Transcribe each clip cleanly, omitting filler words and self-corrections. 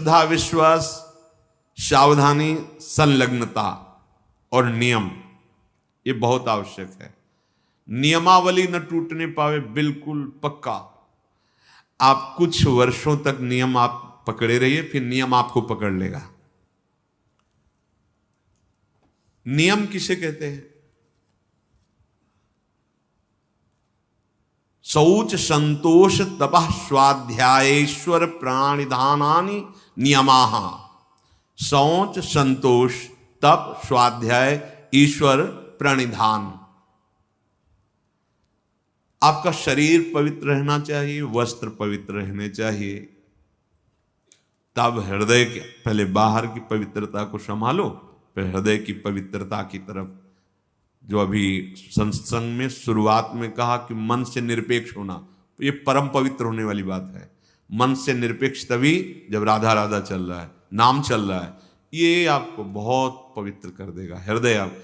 श्रद्धा, विश्वास, सावधानी, संलग्नता और नियम, ये बहुत आवश्यक है। नियमावली न टूटने पावे, बिल्कुल पक्का। आप कुछ वर्षों तक नियम आप पकड़े रहिए, फिर नियम आपको पकड़ लेगा। नियम किसे कहते हैं? शौच संतोष तपः स्वाध्यायेश्वर प्राणिधानानि नियमाः। शौच, संतोष, तप, स्वाध्याय, ईश्वर, प्रणिधान। आपका शरीर पवित्र रहना चाहिए, वस्त्र पवित्र रहने चाहिए, तब हृदय के पहले बाहर की पवित्रता को संभालो, फिर हृदय की पवित्रता की तरफ। जो अभी सत्संग में शुरुआत में कहा कि मन से निरपेक्ष होना, तो ये परम पवित्र होने वाली बात है। मन से निरपेक्ष तभी जब राधा राधा चल रहा है, नाम चल रहा है, ये आपको बहुत पवित्र कर देगा हृदय। आप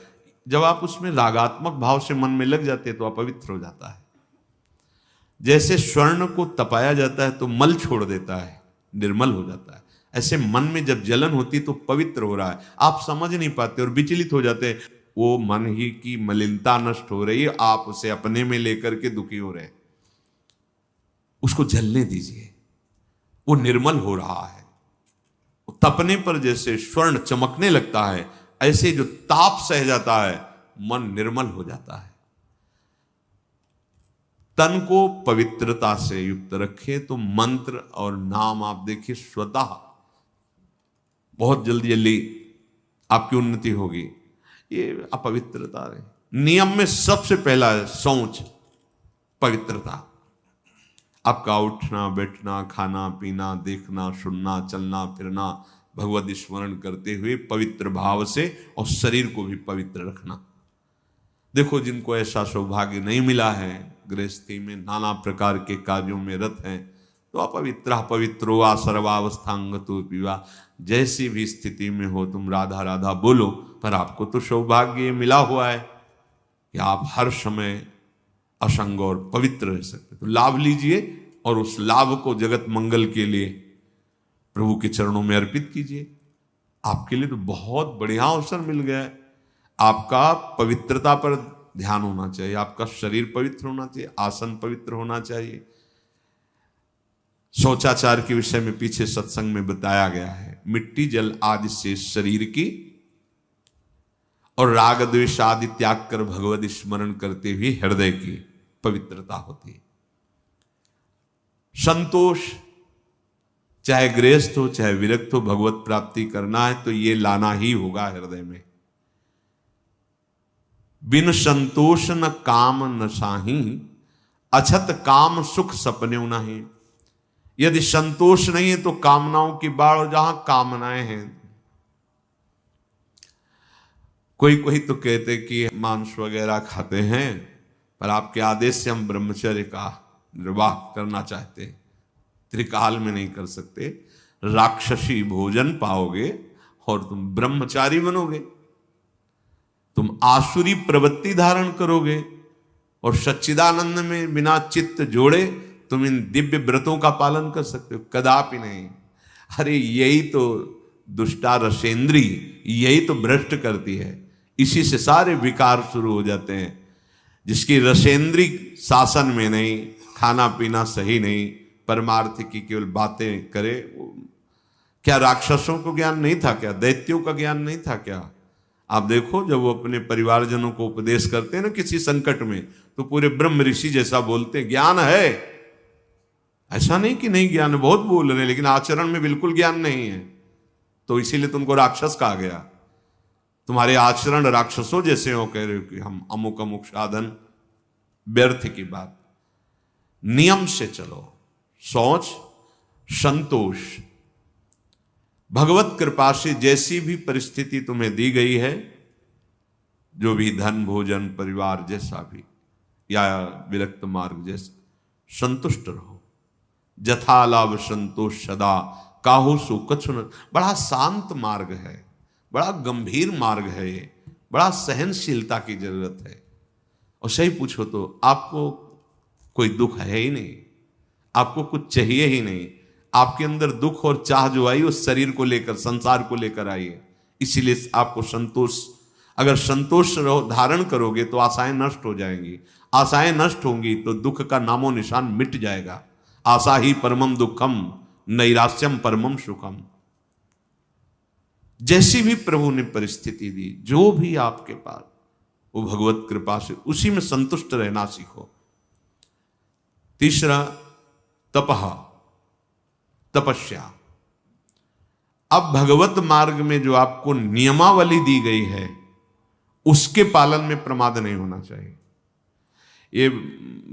जब आप उसमें रागात्मक भाव से मन में लग जाते हैं तो अपवित्र हो जाता है। जैसे स्वर्ण को तपाया जाता है तो मल छोड़ देता है, निर्मल हो जाता है, ऐसे मन में जब जलन होती तो पवित्र हो रहा है। आप समझ नहीं पाते और विचलित हो जाते हैं, वो मन ही की मलिनता नष्ट हो रही है, आप उसे अपने में लेकर के दुखी हो रहे हैं। उसको जलने दीजिए, वो निर्मल हो रहा है। तपने पर जैसे स्वर्ण चमकने लगता है, ऐसे जो ताप सह जाता है मन निर्मल हो जाता है। तन को पवित्रता से युक्त रखे तो मंत्र और नाम आप देखिए स्वतः बहुत जल्दी जल्दी आपकी उन्नति होगी। ये अपवित्रता है। नियम में सबसे पहला है शौच, पवित्रता। आपका उठना बैठना, खाना पीना, देखना सुनना, चलना फिरना भगवत स्मरण करते हुए पवित्र भाव से, और शरीर को भी पवित्र रखना। देखो जिनको ऐसा सौभाग्य नहीं मिला है, गृहस्थी में नाना प्रकार के कार्यों में रत हैं, तो अपवित्र पवित्रो वा सर्वावस्थांगतो विवा, जैसी भी स्थिति में हो तुम राधा राधा बोलो, पर आपको तो सौभाग्य मिला हुआ है कि आप हर समय असंग और पवित्र रह सकते। तो लाभ लीजिए और उस लाभ को जगत मंगल के लिए प्रभु के चरणों में अर्पित कीजिए। आपके लिए तो बहुत बढ़िया अवसर मिल गया है। आपका पवित्रता पर ध्यान होना चाहिए, आपका शरीर पवित्र होना चाहिए, आसन पवित्र होना चाहिए। शौचाचार के विषय में पीछे सत्संग में बताया गया है, मिट्टी जल आदि से शरीर की और राग द्वेष आदि त्याग कर भगवत स्मरण करते हुए हृदय की पवित्रता होती है। संतोष, चाहे गृहस्थ हो चाहे विरक्त हो, भगवत प्राप्ति करना है तो ये लाना ही होगा हृदय में। बिन संतोष न काम न साही, अछत काम सुख सपने नहीं। यदि संतोष नहीं है तो कामनाओं की बाढ़, और जहां कामनाएं हैं, कोई कोई तो कहते कि मांस वगैरह खाते हैं, पर आपके आदेश से हम ब्रह्मचर्य का निर्वाह करना चाहते हैं, त्रिकाल में नहीं कर सकते। राक्षसी भोजन पाओगे और तुम ब्रह्मचारी बनोगे, तुम आसुरी प्रवृत्ति धारण करोगे, और सच्चिदानंद में बिना चित्त जोड़े तुम इन दिव्य व्रतों का पालन कर सकते हो? कदापि नहीं। अरे यही तो दुष्टा रसेंद्री, यही तो भ्रष्ट करती है, इसी से सारे विकार शुरू हो जाते हैं। जिसकी रसेंद्री शासन में नहीं, खाना पीना सही नहीं, परमार्थ की केवल बातें करे, क्या राक्षसों को ज्ञान नहीं था क्या? दैत्यों का ज्ञान नहीं था क्या? आप देखो जब वो अपने परिवारजनों को उपदेश करते हैं ना किसी संकट में, तो पूरे ब्रह्म ऋषि जैसा बोलते हैं, ज्ञान है। ऐसा नहीं कि नहीं ज्ञान, बहुत बोल रहे हैं, लेकिन आचरण में बिल्कुल ज्ञान नहीं है, तो इसीलिए तुमको राक्षस कहा गया। तुम्हारे आचरण राक्षसों जैसे हो, कह रहे हो कि हम अमुक अमुक साधन, व्यर्थ की बात। नियम से चलो, शौच, संतोष, भगवत कृपा से जैसी भी परिस्थिति तुम्हें दी गई है, जो भी धन भोजन परिवार जैसा भी, या विरक्त मार्ग जैसा, संतुष्ट रहो। जथा लाभ संतोष सदा काहू सु कछु न। बड़ा शांत मार्ग है, बड़ा गंभीर मार्ग है ये, बड़ा सहनशीलता की जरूरत है। और सही पूछो तो आपको कोई दुख है ही नहीं, आपको कुछ चाहिए ही नहीं, आपके अंदर दुख और चाह जो आई उस शरीर को लेकर, संसार को लेकर आई है। इसीलिए आपको संतोष, अगर संतोष धारण करोगे तो आशाएं नष्ट हो जाएंगी। आशाएं नष्ट होंगी तो दुख का नामो निशान मिट जाएगा। आशा ही परमम दुखम, नैराश्यम परमम सुखम। जैसी भी प्रभु ने परिस्थिति दी, जो भी आपके पास, वो भगवत कृपा से उसी में संतुष्ट रहना सीखो। तीसरा, तपह, तपस्या। अब भगवत मार्ग में जो आपको नियमावली दी गई है उसके पालन में प्रमाद नहीं होना चाहिए। ये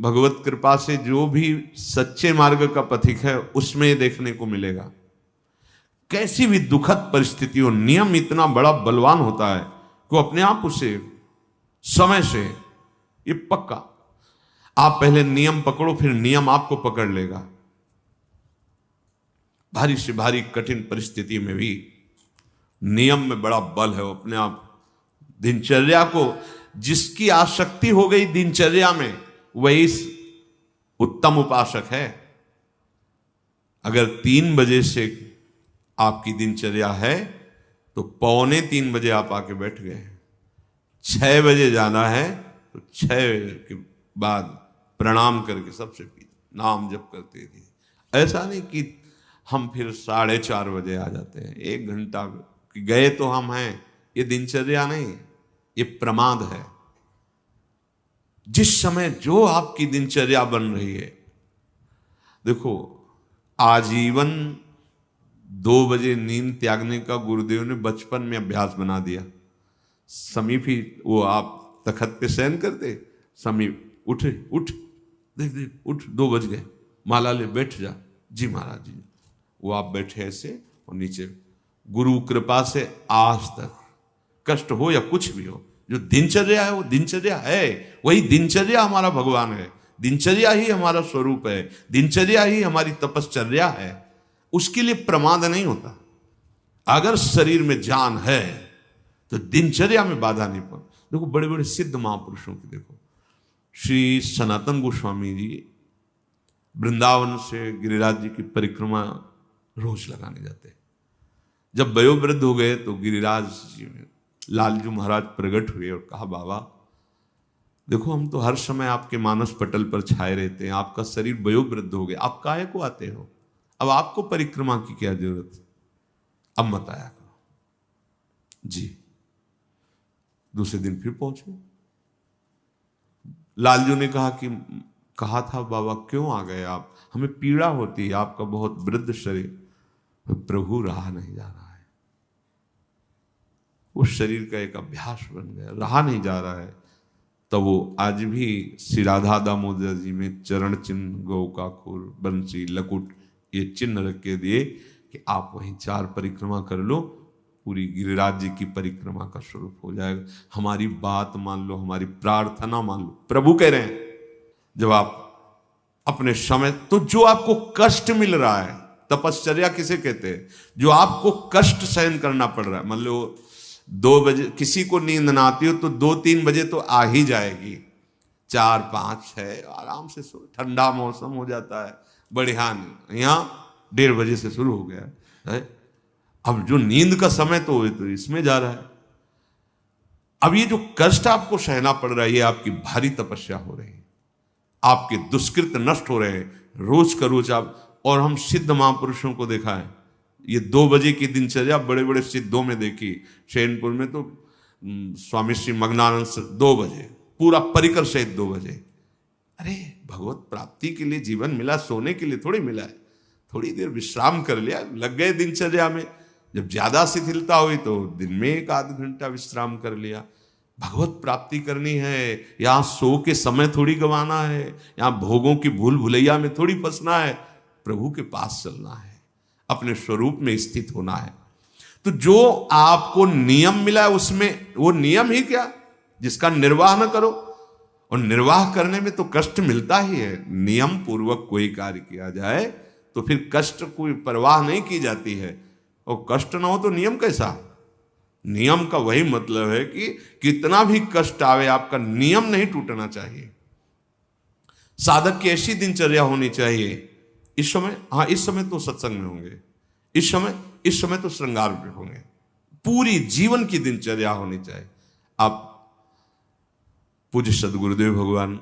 भगवत कृपा से जो भी सच्चे मार्ग का पथिक है उसमें ये देखने को मिलेगा। कैसी भी दुखद परिस्थिति हो, नियम इतना बड़ा बलवान होता है कि अपने आप उसे समय से, ये पक्का, आप पहले नियम पकड़ो फिर नियम आपको पकड़ लेगा। भारी से भारी कठिन परिस्थिति में भी नियम में बड़ा बल है। वो अपने आप दिनचर्या को, जिसकी आसक्ति हो गई दिनचर्या में, वही उत्तम उपासक है। अगर 3 बजे से आपकी दिनचर्या है तो 2:45 बजे आप आके बैठ गए। 6 बजे जाना है तो 6 के बाद प्रणाम करके सबसे नाम जप करते थे। ऐसा नहीं कि हम फिर 4:30 बजे आ जाते हैं, 1 घंटा गए तो हम हैं। ये दिनचर्या नहीं, ये प्रमाद है। जिस समय जो आपकी दिनचर्या बन रही है, देखो आजीवन 2 बजे नींद त्यागने का गुरुदेव ने बचपन में अभ्यास बना दिया। समीप ही वो आप तखत पे शयन करते, समीप उठ देख उठ, 2 बज गए, माला ले बैठ जा। जी महाराज जी। वो आप बैठे ऐसे और नीचे, गुरु कृपा से आज तक कष्ट हो या कुछ भी हो, जो दिनचर्या है वो दिनचर्या है। वही दिनचर्या हमारा भगवान है, दिनचर्या ही हमारा स्वरूप है, दिनचर्या ही हमारी तपश्चर्या है। उसके लिए प्रमाद नहीं होता। अगर शरीर में जान है तो दिनचर्या में बाधा नहीं पड़। देखो बड़े बड़े सिद्ध महापुरुषों की देखो, श्री सनातन गोस्वामी जी वृंदावन से गिरिराज जी की परिक्रमा रोज लगाने जाते। जब वयोवृद्ध हो गए तो गिरिराज जी में लालजू महाराज प्रकट हुए और कहा, बाबा देखो हम तो हर समय आपके मानस पटल पर छाए रहते हैं, आपका शरीर वयोवृद्ध हो गया, आप काहे को आते हो? अब आपको परिक्रमा की क्या जरूरत है? अब मत आया करो। जी। दूसरे दिन फिर पहुंचे। लालजू ने कहा था बाबा क्यों आ गए आप? हमें पीड़ा होती है, आपका बहुत वृद्ध शरीर। प्रभु रहा नहीं जा रहा है, उस शरीर का एक अभ्यास बन गया, रहा नहीं जा रहा है। तो वो आज भी श्री राधा दामोदर जी में चरण चिन्ह, गौ का खुर, बंसी, लकुट, ये चिन्ह रख के दिए कि आप वहीं 4 परिक्रमा कर लो, पूरी गिरिराज जी की परिक्रमा का स्वरूप हो जाएगा। हमारी बात मान लो, हमारी प्रार्थना मान लो। प्रभु कह रहे हैं जब आप अपने समय, तो जो आपको कष्ट मिल रहा है, तपश्चर्या किसे कहते हैं? जो आपको कष्ट सहन करना पड़ रहा है। मान लो 2 बजे किसी को नींद ना आती हो तो 2-3 बजे तो आ ही जाएगी। 4, 5, 6 आराम से सो, ठंडा मौसम हो जाता है, बढ़िया। यहाँ 1:30 बजे से शुरू हो गया है। अब जो नींद का समय तो इसमें जा रहा है। अब ये जो कष्ट आपको सहना पड़ रहा है, ये आपकी भारी तपस्या हो रही है, आपके दुष्कृत नष्ट हो रहे हैं रोज का रोज आप। और हम सिद्ध महापुरुषों को देखा है, ये 2 बजे की दिनचर्या बड़े बड़े सिद्धों में देखी। शैनपुर में तो स्वामी श्री मग्नानंद से 2 बजे पूरा परिकर सहित 2 बजे। अरे भगवत प्राप्ति के लिए जीवन मिला, सोने के लिए थोड़ी मिला है। थोड़ी देर विश्राम कर लिया, लग गए दिनचर्या में। जब ज्यादा शिथिलता हुई तो दिन में 1-8 घंटा विश्राम कर लिया। भगवत प्राप्ति करनी है, यहाँ सो के समय थोड़ी गंवाना है, यहाँ भोगों की भूल भुलैया में थोड़ी फंसना है। प्रभु के पास चलना है, अपने स्वरूप में स्थित होना है। तो जो आपको नियम मिला है उसमें, वो नियम ही क्या जिसका निर्वाह न करो। और निर्वाह करने में तो कष्ट मिलता ही है। नियम पूर्वक कोई कार्य किया जाए तो फिर कष्ट कोई परवाह नहीं की जाती है। और कष्ट ना हो तो नियम कैसा? नियम का वही मतलब है कि कितना भी कष्ट आवे, आपका नियम नहीं टूटना चाहिए। साधक की ऐसी दिनचर्या होनी चाहिए, इस समय, हाँ इस समय तो सत्संग में होंगे, इस समय तो श्रृंगार में होंगे। पूरी जीवन की दिनचर्या होनी चाहिए। आप पूज्य सदगुरुदेव भगवान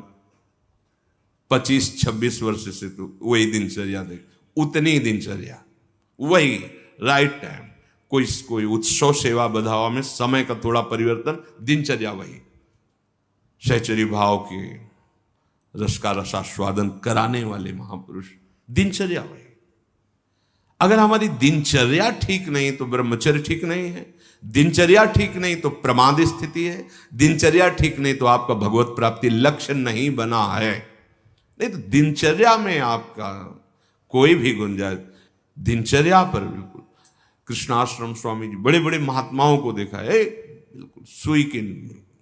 25-26 वर्ष से तो वही दिनचर्या देख, उतनी दिनचर्या, वही राइट टाइम, कोई उत्सव सेवा बधावा में समय का थोड़ा परिवर्तन, दिनचर्या वही। सहचरी भाव के रस का रसास्वादन कराने वाले महापुरुष, दिनचर्या वही। अगर हमारी दिनचर्या ठीक नहीं तो ब्रह्मचर्य ठीक नहीं है, दिनचर्या ठीक नहीं तो प्रमाद स्थिति है, दिनचर्या ठीक नहीं तो आपका भगवत प्राप्ति लक्ष्य नहीं बना है। नहीं तो दिनचर्या में आपका कोई भी गुंजाइश, दिनचर्या पर बिल्कुल। कृष्णाश्रम स्वामी जी बड़े बड़े महात्माओं को देखा है, बिल्कुल सुई की,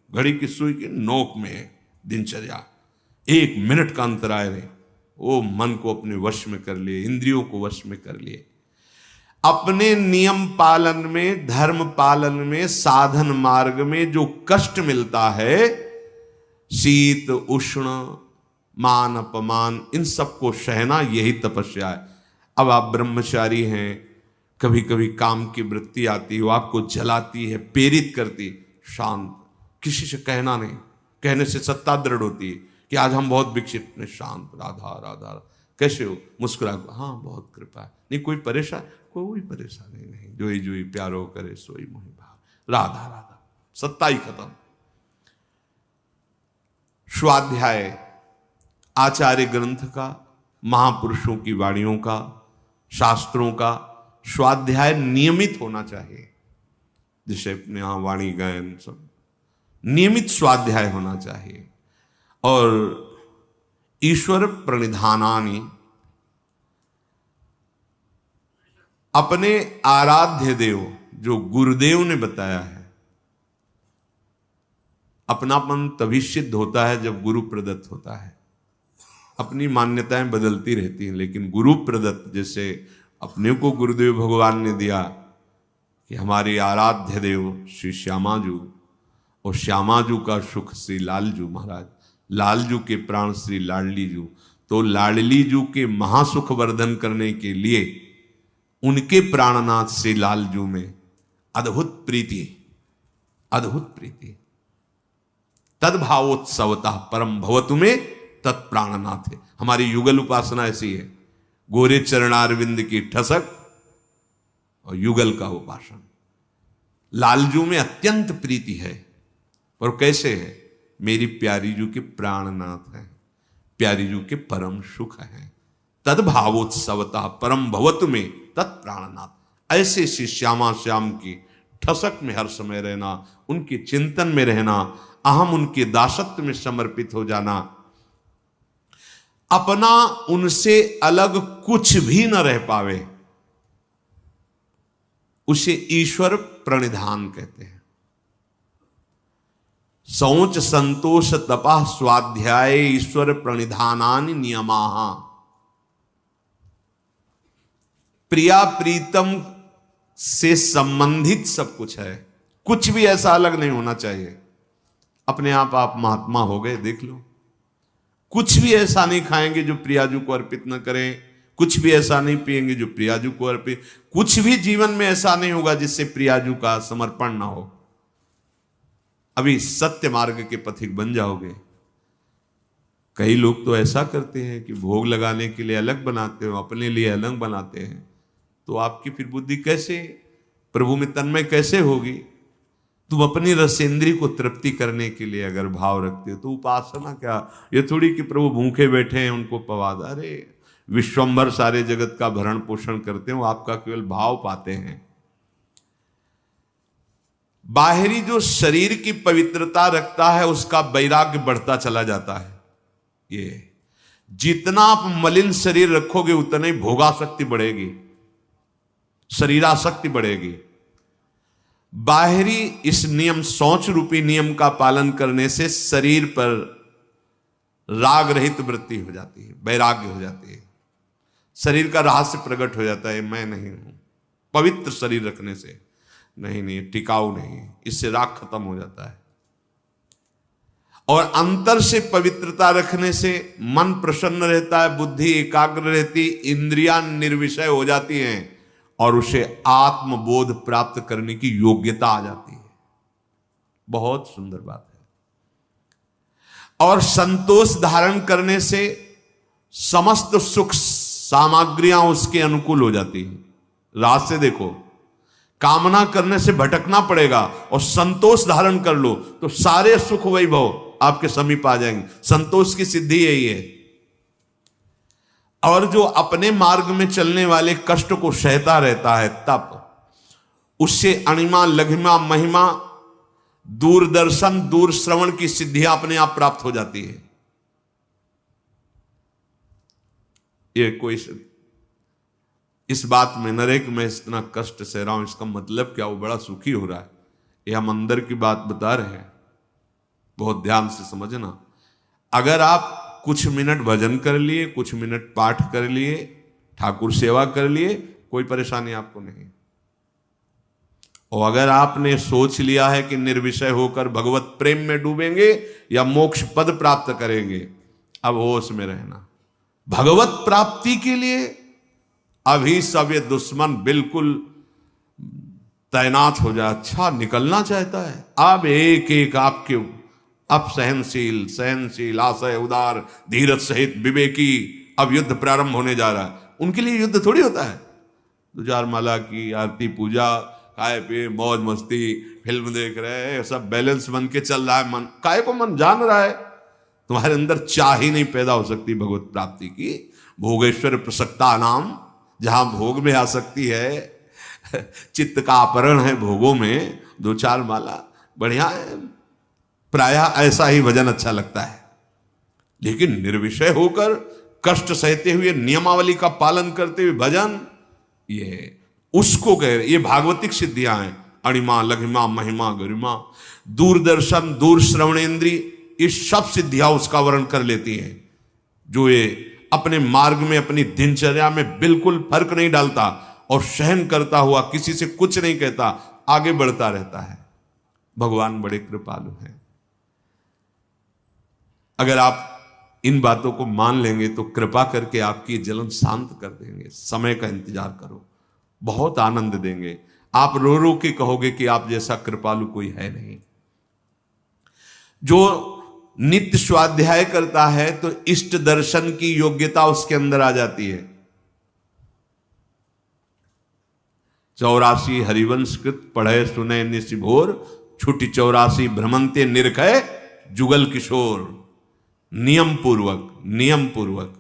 घड़ी की सुई की नोक में दिनचर्या, 1 मिनट का अंतराय रहे, वो मन को अपने वश में कर लिए, इंद्रियों को वश में कर लिए। अपने नियम पालन में, धर्म पालन में, साधन मार्ग में जो कष्ट मिलता है, शीत उष्ण मान अपमान, इन सबको सहना, यही तपस्या है। अब आप ब्रह्मचारी हैं, कभी कभी काम की वृत्ति आती है, वो आपको जलाती है, प्रेरित करती, शांत, किसी से कहना नहीं, कहने से सत्ता दृढ़ होती है कि आज हम बहुत विकसित में, शांत, राधा राधा, कैसे हो, मुस्कुरा, हाँ बहुत कृपा है, नहीं कोई कोई परेशानी नहीं, जोई जोई प्यारो करे सोई मोहि भाव, राधा राधा, सत्ता ही खत्म। स्वाध्याय आचार्य ग्रंथ का, महापुरुषों की वाणियों का, शास्त्रों का स्वाध्याय नियमित होना चाहिए। जैसे अपने यहां वाणी गायन सब नियमित स्वाध्याय होना चाहिए। और ईश्वर प्रणिधानानि, अपने आराध्य देव, जो गुरुदेव ने बताया है, अपनापन तभी सिद्ध होता है जब गुरु प्रदत्त होता है। अपनी मान्यताएं बदलती रहती हैं, लेकिन गुरु प्रदत्त, जैसे अपने को गुरुदेव भगवान ने दिया कि हमारे आराध्य देव श्री श्यामाजू, और श्यामाजू का सुख श्री लालजू महाराज, लालजू के प्राण श्री लाडलीजू, तो लाडलीजू के महासुख वर्धन करने के लिए उनके प्राणनाथ श्री लालजू में अद्भुत प्रीति, अद्भुत प्रीति, तद्भावोत्सवता परम भवतु में तत्प्राणनाथ है। हमारी युगल उपासना ऐसी है, गोरे चरणारविंद की ठसक और युगल का उपासन। लालजू में अत्यंत प्रीति है, और कैसे है, मेरी प्यारी जू के प्राणनाथ है, प्यारी जू के परम सुख है, तद्भावोत्सवता परम भवतु में तत्प्राणनाथ। ऐसे श्री श्यामा श्याम की ठसक में हर समय रहना, उनके चिंतन में रहना, अहम उनके दासत्व में समर्पित हो जाना, अपना उनसे अलग कुछ भी न रह पावे, उसे ईश्वर प्रणिधान कहते हैं। शौच संतोष तपा स्वाध्याय ईश्वर प्रणिधानानि नियमाः। प्रिया प्रीतम से संबंधित सब कुछ है, कुछ भी ऐसा अलग नहीं होना चाहिए। अपने आप महात्मा हो गए, देख लो, कुछ भी ऐसा नहीं खाएंगे जो प्रियाजू को अर्पित न करें, कुछ भी ऐसा नहीं पिएंगे जो प्रियाजू को अर्पित, कुछ भी जीवन में ऐसा नहीं होगा जिससे प्रियाजू का समर्पण ना हो। अभी सत्य मार्ग के पथिक बन जाओगे। कई लोग तो ऐसा करते हैं कि भोग लगाने के लिए अलग बनाते हो, अपने लिए अलग बनाते हैं, तो आपकी फिर बुद्धि कैसे प्रभु में तन्मय कैसे होगी? तुम अपनी रसेंद्री को तृप्ति करने के लिए अगर भाव रखते हो तो उपासना क्या, ये थोड़ी कि प्रभु भूखे बैठे हैं उनको पवाद, अरे विश्वंभर सारे जगत का भरण पोषण करते हो, आपका केवल भाव पाते हैं। बाहरी जो शरीर की पवित्रता रखता है उसका वैराग्य बढ़ता चला जाता है। ये जितना आप मलिन शरीर रखोगे उतना ही भोगासक्ति बढ़ेगी, शरीरासक्ति बढ़ेगी। बाहरी इस नियम, शौच रूपी नियम का पालन करने से शरीर पर राग रहित वृत्ति हो जाती है, वैराग्य हो जाती है, शरीर का रहस्य प्रकट हो जाता है, मैं नहीं हूं। पवित्र शरीर रखने से नहीं टिकाऊ नहीं, इससे राग खत्म हो जाता है। और अंतर से पवित्रता रखने से मन प्रसन्न रहता है, बुद्धि एकाग्र रहती, इंद्रियां निर्विषय हो जाती हैं और उसे आत्मबोध प्राप्त करने की योग्यता आ जाती है। बहुत सुंदर बात है। और संतोष धारण करने से समस्त सुख सामग्रियां उसके अनुकूल हो जाती हैं। रात से देखो, कामना करने से भटकना पड़ेगा और संतोष धारण कर लो तो सारे सुख वैभव आपके समीप आ जाएंगे। संतोष की सिद्धि यही है। और जो अपने मार्ग में चलने वाले कष्ट को सहता रहता है, तप उससे अणिमा लघिमा महिमा दूरदर्शन दूर श्रवण की सिद्धियां अपने आप प्राप्त हो जाती है। ये कोई इस बात में न रहे कि मैं इतना कष्ट सह रहा हूं, इसका मतलब क्या, वो बड़ा सुखी हो रहा है। ये हम अंदर की बात बता रहे हैं, बहुत ध्यान से समझना। अगर आप कुछ मिनट भजन कर लिए, कुछ मिनट पाठ कर लिए, ठाकुर सेवा कर लिए, कोई परेशानी आपको नहीं। और अगर आपने सोच लिया है कि निर्विषय होकर भगवत प्रेम में डूबेंगे या मोक्ष पद प्राप्त करेंगे, अब होश में रहना। भगवत प्राप्ति के लिए अभी सब ये दुश्मन बिल्कुल तैनात हो जाए। अच्छा, निकलना चाहता है। अब एक एक आपके, अब सहनशील आशय उदार धीरज सहित विवेकी, अब युद्ध प्रारंभ होने जा रहा है। उनके लिए युद्ध थोड़ी होता है। 2-4 माला की आरती पूजा, खाए पिए मौज मस्ती, फिल्म देख रहे हैं, सब बैलेंस बन के चल रहा है। मन काय को मन जान रहा है, तुम्हारे अंदर चाह ही नहीं पैदा हो सकती भगवत प्राप्ति की। भोगेश्वर प्रसक्ता नाम, जहां भोग में आ सकती है, चित्त का अपहरण है भोगों में। 2-4 माला बढ़िया है, प्रायः ऐसा ही भजन अच्छा लगता है। लेकिन निर्विषय होकर कष्ट सहते हुए नियमावली का पालन करते हुए भजन, ये उसको कह रहे, ये भागवतिक सिद्धियां हैं। अणिमा लघिमा महिमा गरिमा दूरदर्शन दूर श्रवणेन्द्री, ये सब सिद्धियां उसका वर्ण कर लेती हैं। जो ये अपने मार्ग में अपनी दिनचर्या में बिल्कुल फर्क नहीं डालता और सहन करता हुआ किसी से कुछ नहीं कहता, आगे बढ़ता रहता है। भगवान बड़े कृपालु हैं। अगर आप इन बातों को मान लेंगे तो कृपा करके आपकी जलन शांत कर देंगे। समय का इंतजार करो, बहुत आनंद देंगे। आप रो रो के कहोगे कि आप जैसा कृपालु कोई है नहीं। जो नित्य स्वाध्याय करता है तो इष्ट दर्शन की योग्यता उसके अंदर आ जाती है। 84 हरिवंशकृत पढ़े सुने निशिभोर, छुटी 84 भ्रमंते निरखय जुगल किशोर। नियम पूर्वक।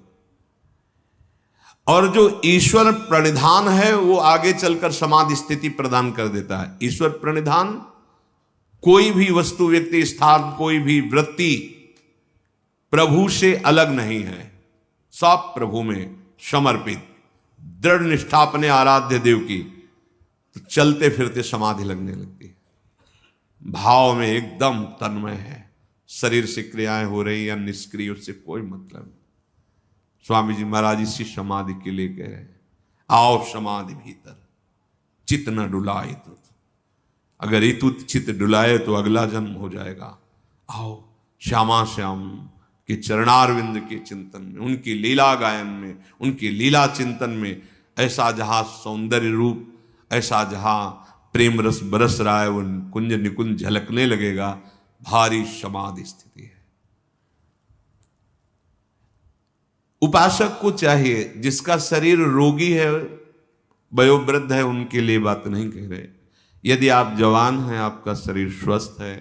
और जो ईश्वर प्रणिधान है वो आगे चलकर समाधि स्थिति प्रदान कर देता है। ईश्वर प्रणिधान, कोई भी वस्तु व्यक्ति स्थान कोई भी वृत्ति प्रभु से अलग नहीं है, सब प्रभु में समर्पित। दृढ़ निष्ठा अपने आराध्य देव की, तो चलते फिरते समाधि लगने लगती है। भाव में एकदम तन्मय है। शरीर से क्रियाएं हो रही या निष्क्रिय, उससे कोई मतलब नहीं। स्वामी जी महाराज इसी समाधि के लिए कह रहे हैं, आओ समाधि भीतर चित्त न डुलाए तुत। अगर इतुत चित्त डुलाए तो अगला जन्म हो जाएगा। आओ श्यामा श्याम के चरणारविंद के चिंतन में, उनकी लीला गायन में, उनकी लीला चिंतन में, ऐसा जहां सौंदर्य रूप, ऐसा जहां प्रेम रस बरस रहा है, वो कुंज निकुंज झलकने लगेगा। भारी समाधि स्थिति है। उपासक को चाहिए, जिसका शरीर रोगी है, वयोवृद्ध है, उनके लिए बात नहीं कह रहे। यदि आप जवान हैं, आपका शरीर स्वस्थ है,